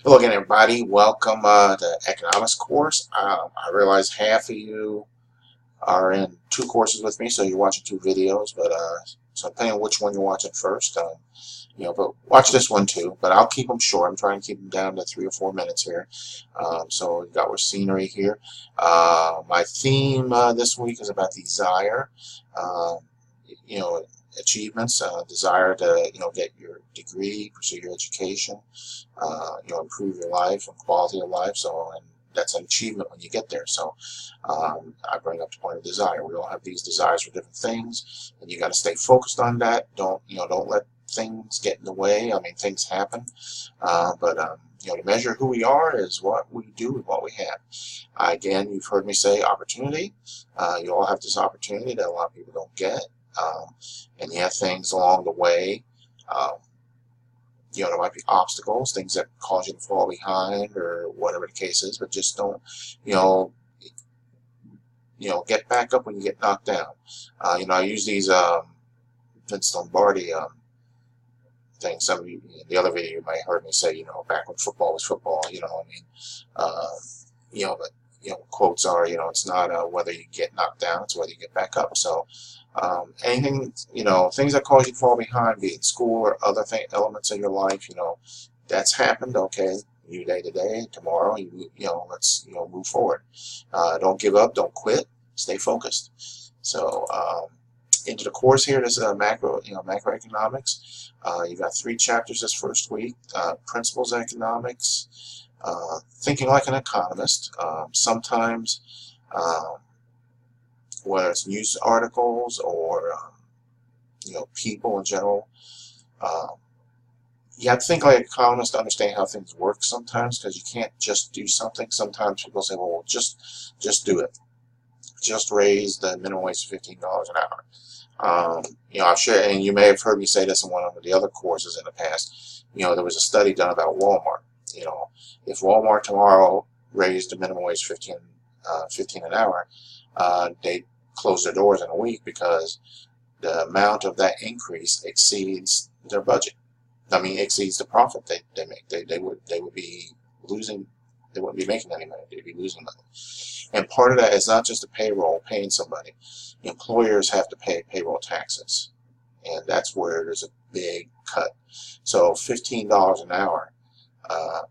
Hello again, everybody. Welcome to economics course. I realize half of you are in two courses with me, so you're watching two videos. But so depending on which one you're watching first, but watch this one too. But I'll keep them short. I'm trying to keep them down to 3 or 4 minutes here. So we've got our scenery here. My theme this week is about desire. Um, you know, achievements, desire to get your degree, pursue your education, improve your life and quality of life. So, and that's an achievement when you get there. So, I bring up the point of desire. We all have these desires for different things, and you got to stay focused on that. Don't let things get in the way. I mean, things happen, but to measure who we are is what we do with what we have. Again, you've heard me say opportunity. You all have this opportunity that a lot of people don't get. And you have things along the way. Um, there might be obstacles, things that cause you to fall behind, or whatever the case is. But just don't, you know, get back up when you get knocked down. I use these Vince Lombardi things. Some of you, in the other video, you might have heard me say, back when football was football. But quotes are, it's not whether you get knocked down, it's whether you get back up. So anything, things that cause you to fall behind, be it school or other elements in your life, that's happened. Okay, you day to day, tomorrow, let's move forward. Don't give up, don't quit, stay focused. So into the course here, this is macroeconomics. You got 3 chapters this first week: principles of economics, thinking like an economist. Sometimes, whether it's news articles or people in general, you have to think like an economist to understand how things work sometimes, because you can't just do something. Sometimes people say, well, just do it. Just raise the minimum wage to $15 an hour. I've shared, and you may have heard me say this in one of the other courses in the past. There was a study done about Walmart. If Walmart tomorrow raised the minimum wage 15 an hour, they close their doors in a week, because the amount of that increase exceeds their budget. I mean, exceeds the profit they make. They would be losing. They wouldn't be making any money. They'd be losing money. And part of that is not just the payroll, paying somebody. Employers have to pay payroll taxes, and that's where there's a big cut. So $15 an hour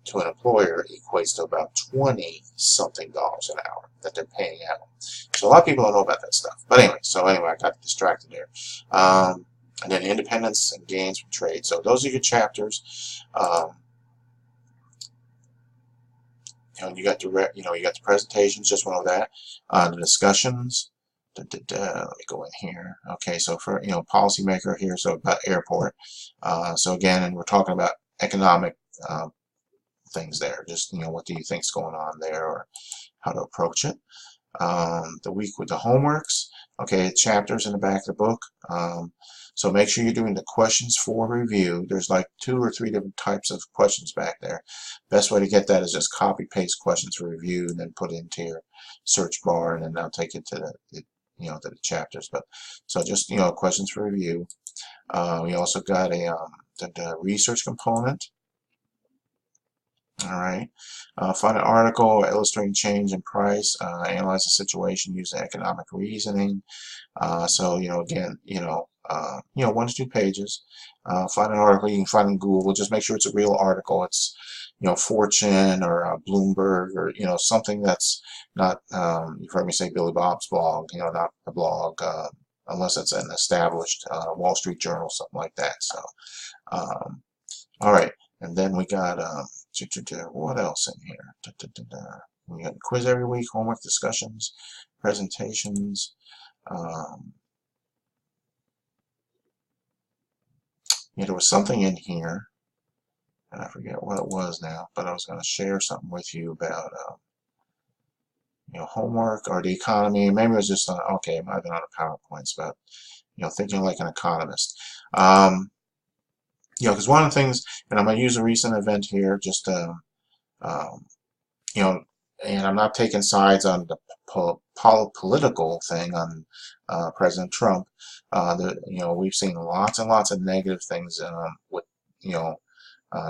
to an employer equates to about 20-something dollars an hour that they're paying out. So a lot of people don't know about that stuff. But anyway, I got distracted there. And then independence and gains from trade. So those are your chapters. You got the presentations. Just went over that. The discussions. Let me go in here. Okay, so for policymaker here, so about airport. So again, and we're talking about economic things there. Just what do you think's going on there, or how to approach it. The week with the homeworks. Okay, chapters in the back of the book. So make sure you're doing the questions for review. There's like 2 or 3 different types of questions back there. Best way to get that is just copy paste questions for review and then put it into your search bar, and then that'll take you to to the chapters. But so just questions for review. We also got the research component. All right. Find an article illustrating change in price. Analyze the situation using economic reasoning. So again, 1 to 2 pages. Find an article you can find in Google. Just make sure it's a real article. It's Fortune or Bloomberg, or something that's not. You've heard me say Billy Bob's blog. Not a blog, unless it's an established Wall Street Journal, something like that. So, all right. And then we got what else in here? We got a quiz every week, homework, discussions, presentations. There was something in here, and I forget what it was now, but I was going to share something with you about homework or the economy. Maybe it was just okay, it might have been on the PowerPoints, but thinking like an economist. Because one of the things, and I'm going to use a recent event here, just and I'm not taking sides on the political thing on President Trump. We've seen lots and lots of negative things with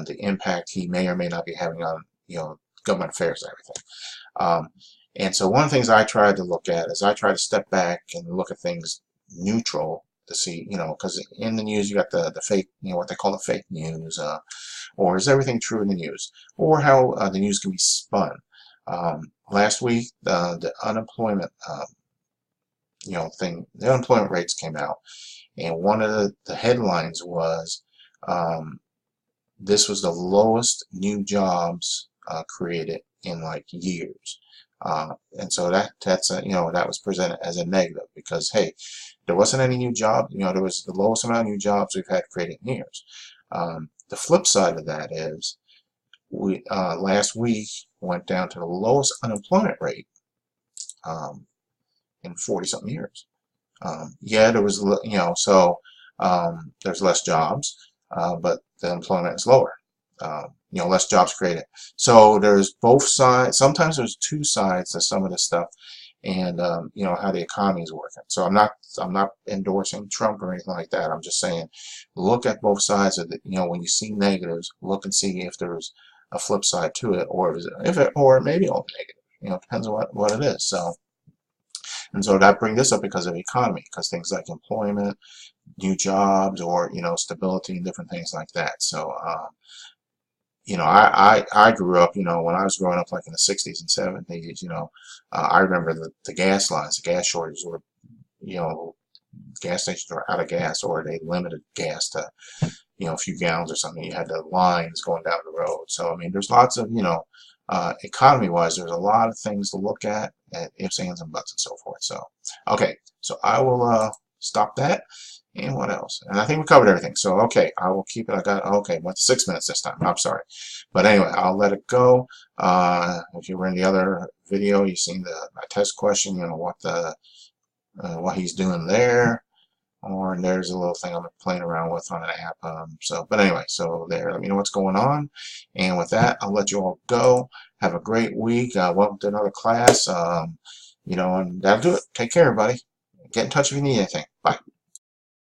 the impact he may or may not be having on, government affairs and everything. And so one of the things I tried to look at is I try to step back and look at things neutral to see, because in the news you got the fake, what they call the fake news, or is everything true in the news, or how the news can be spun. Last week, the unemployment, the unemployment rates came out, and one of the headlines was this was the lowest new jobs created in like years. And so that's that was presented as a negative because, hey, there wasn't any new jobs. There was the lowest amount of new jobs we've had created in years. The flip side of that is we last week went down to the lowest unemployment rate in 40-something years. Yeah, there was, there's less jobs, but the employment is lower. Less jobs created. So there's both sides. Sometimes there's two sides to some of this stuff, and how the economy is working. So I'm not endorsing Trump or anything like that. I'm just saying, look at both sides of it. When you see negatives, look and see if there's a flip side to it, or or maybe all negative. Depends on what it is. So. And so that brings this up because of the economy, because things like employment, new jobs, or stability and different things like that. So I grew up, when I was growing up, like in the 60s and 70s, I remember the gas lines, the gas shortages were, gas stations were out of gas, or they limited gas to a few gallons or something. You had the lines going down the road. So I mean, there's lots of economy-wise, there's a lot of things to look at ifs, ands, and buts, and so forth. So okay, so I will stop that. And what else? And I think we covered everything. So okay, I will keep it. Went to 6 minutes this time. I'm sorry, but anyway, I'll let it go. If you were in the other video, you've seen my test question. What he's doing there. Or there's a little thing I'm playing around with on an app. But anyway, so there. Let me know what's going on. And with that, I'll let you all go. Have a great week. Welcome to another class. And that'll do it. Take care, everybody. Get in touch if you need anything. Bye.